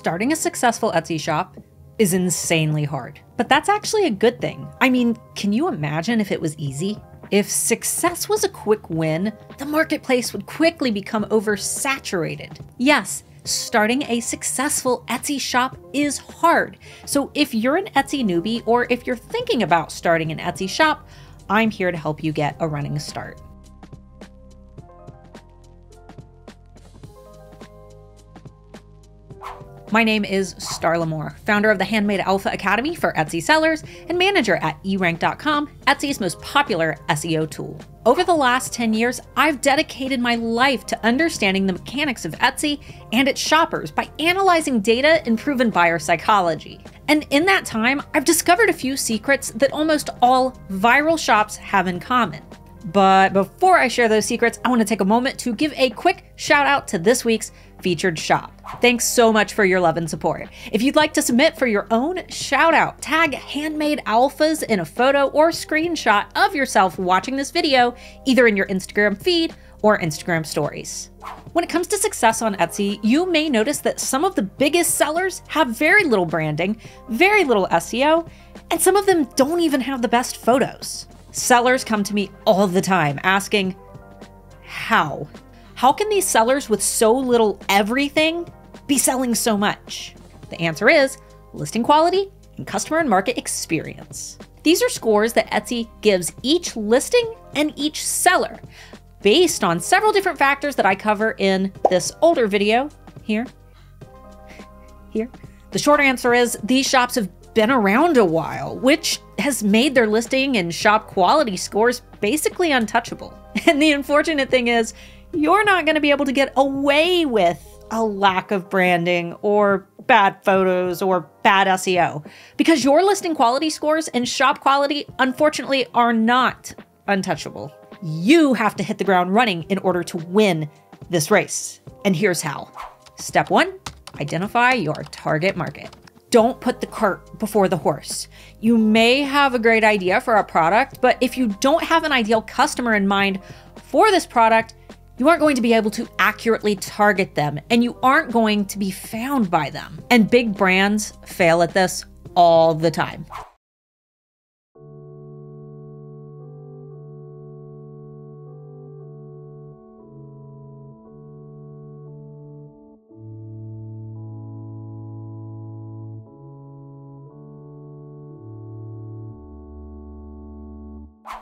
Starting a successful Etsy shop is insanely hard, but that's actually a good thing. I mean, can you imagine if it was easy? If success was a quick win, the marketplace would quickly become oversaturated. Yes, starting a successful Etsy shop is hard. So if you're an Etsy newbie or if you're thinking about starting an Etsy shop, I'm here to help you get a running start. My name is 𝔸𝕚𝕚𝕒𝕟, founder of the Handmade Alpha Academy for Etsy sellers and manager at erank.com, Etsy's most popular SEO tool. Over the last 10 years, I've dedicated my life to understanding the mechanics of Etsy and its shoppers by analyzing data and proven buyer psychology. And in that time, I've discovered a few secrets that almost all viral shops have in common. But before I share those secrets, I want to take a moment to give a quick shout out to this week's featured shop. Thanks so much for your love and support. If you'd like to submit for your own shout out, tag Handmade Alphas in a photo or screenshot of yourself watching this video, either in your Instagram feed or Instagram stories. When it comes to success on Etsy, you may notice that some of the biggest sellers have very little branding, very little SEO, and some of them don't even have the best photos. Sellers come to me all the time asking, how? How can these sellers with so little everything be selling so much? The answer is listing quality and customer and market experience. These are scores that Etsy gives each listing and each seller based on several different factors that I cover in this older video here. The short answer is these shops have been around a while, which has made their listing and shop quality scores basically untouchable. And the unfortunate thing is, you're not going to be able to get away with a lack of branding or bad photos or bad SEO because your listing quality scores and shop quality, unfortunately, are not untouchable. You have to hit the ground running in order to win this race. And here's how. Step 1, identify your target market. Don't put the cart before the horse. You may have a great idea for a product, but if you don't have an ideal customer in mind for this product, you aren't going to be able to accurately target them, and you aren't going to be found by them. And big brands fail at this all the time.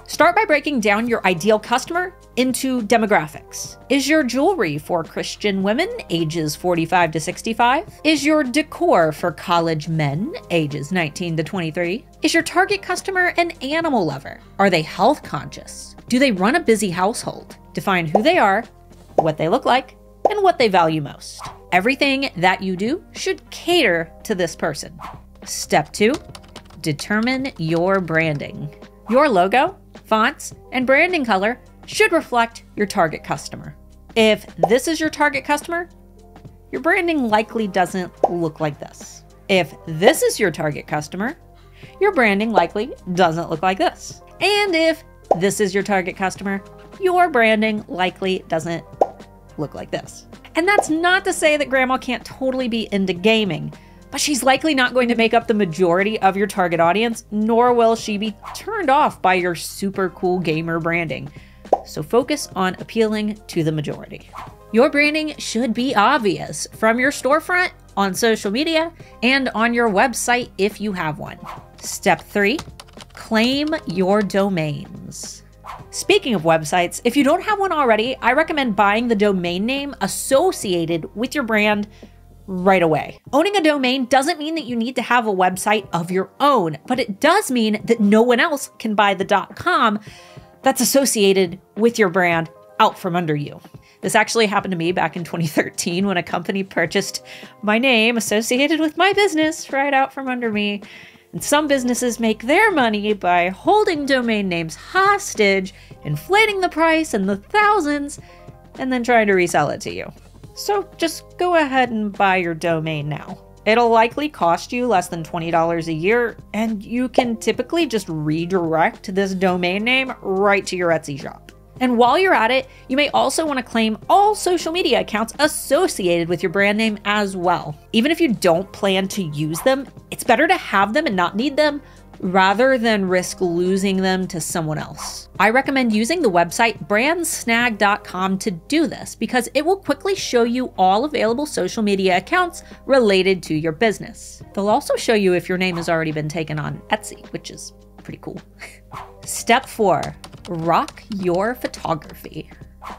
Start by breaking down your ideal customer into demographics. Is your jewelry for Christian women ages 45 to 65? Is your decor for college men ages 19 to 23? Is your target customer an animal lover? Are they health conscious? Do they run a busy household? Define who they are, what they look like, and what they value most. Everything that you do should cater to this person. Step 2, determine your branding. Your logo, fonts, and branding color should reflect your target customer. If this is your target customer, your branding likely doesn't look like this. If this is your target customer, your branding likely doesn't look like this. And if this is your target customer, your branding likely doesn't look like this. And that's not to say that grandma can't totally be into gaming, but she's likely not going to make up the majority of your target audience, nor will she be turned off by your super cool gamer branding. So focus on appealing to the majority. Your branding should be obvious from your storefront, on social media, and on your website if you have one. Step 3, claim your domains. Speaking of websites, if you don't have one already, I recommend buying the domain name associated with your brand right away. Owning a domain doesn't mean that you need to have a website of your own, but it does mean that no one else can buy the .com that's associated with your brand out from under you. This actually happened to me back in 2013 when a company purchased my name associated with my business right out from under me. And some businesses make their money by holding domain names hostage, inflating the price in the thousands, and then trying to resell it to you. So just go ahead and buy your domain now. It'll likely cost you less than $20 a year, and you can typically just redirect this domain name right to your Etsy shop. And while you're at it, you may also want to claim all social media accounts associated with your brand name as well. Even if you don't plan to use them, it's better to have them and not need them rather than risk losing them to someone else. I recommend using the website brandsnag.com to do this because it will quickly show you all available social media accounts related to your business. They'll also show you if your name has already been taken on Etsy, which is pretty cool. Step 4, rock your photography.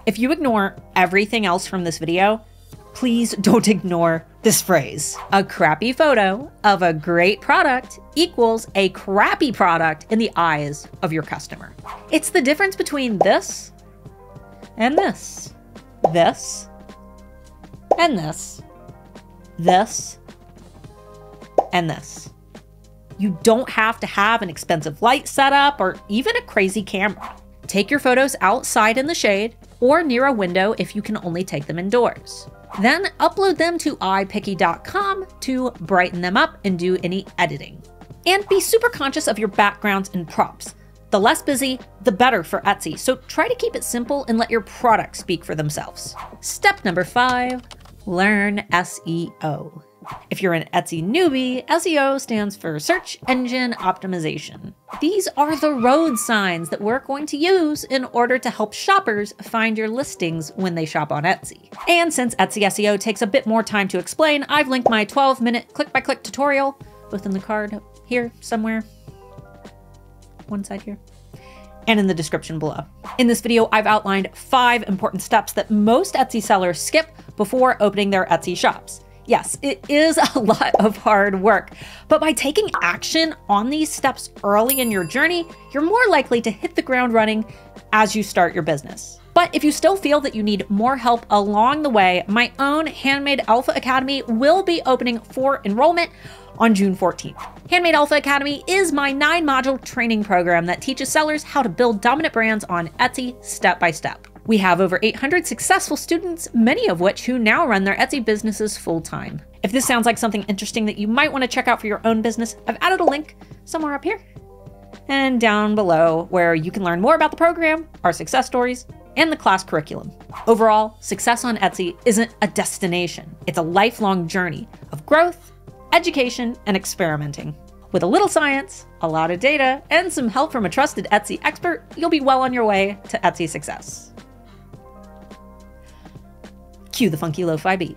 If you ignore everything else from this video, please don't ignore this phrase. A crappy photo of a great product equals a crappy product in the eyes of your customer. It's the difference between this and this, this and this, this and this. You don't have to have an expensive light setup or even a crazy camera. Take your photos outside in the shade or near a window if you can only take them indoors. Then upload them to iPicky.com to brighten them up and do any editing. And be super conscious of your backgrounds and props. The less busy, the better for Etsy, so try to keep it simple and let your products speak for themselves. Step number 5, learn SEO. If you're an Etsy newbie, SEO stands for Search Engine Optimization. These are the road signs that we're going to use in order to help shoppers find your listings when they shop on Etsy. And since Etsy SEO takes a bit more time to explain, I've linked my 12-minute click-by-click tutorial, both in the card here somewhere, one side here, and in the description below. In this video, I've outlined 5 important steps that most Etsy sellers skip before opening their Etsy shops. Yes, it is a lot of hard work, but by taking action on these steps early in your journey, you're more likely to hit the ground running as you start your business. But if you still feel that you need more help along the way, my own Handmade Alpha Academy will be opening for enrollment on June 14th. Handmade Alpha Academy is my 9-module training program that teaches sellers how to build dominant brands on Etsy step by step. We have over 800 successful students, many of which who now run their Etsy businesses full-time. If this sounds like something interesting that you might want to check out for your own business, I've added a link somewhere up here and down below where you can learn more about the program, our success stories, and the class curriculum. Overall, success on Etsy isn't a destination. It's a lifelong journey of growth, education, and experimenting. With a little science, a lot of data, and some help from a trusted Etsy expert, you'll be well on your way to Etsy success. Cue the funky lo-fi beat.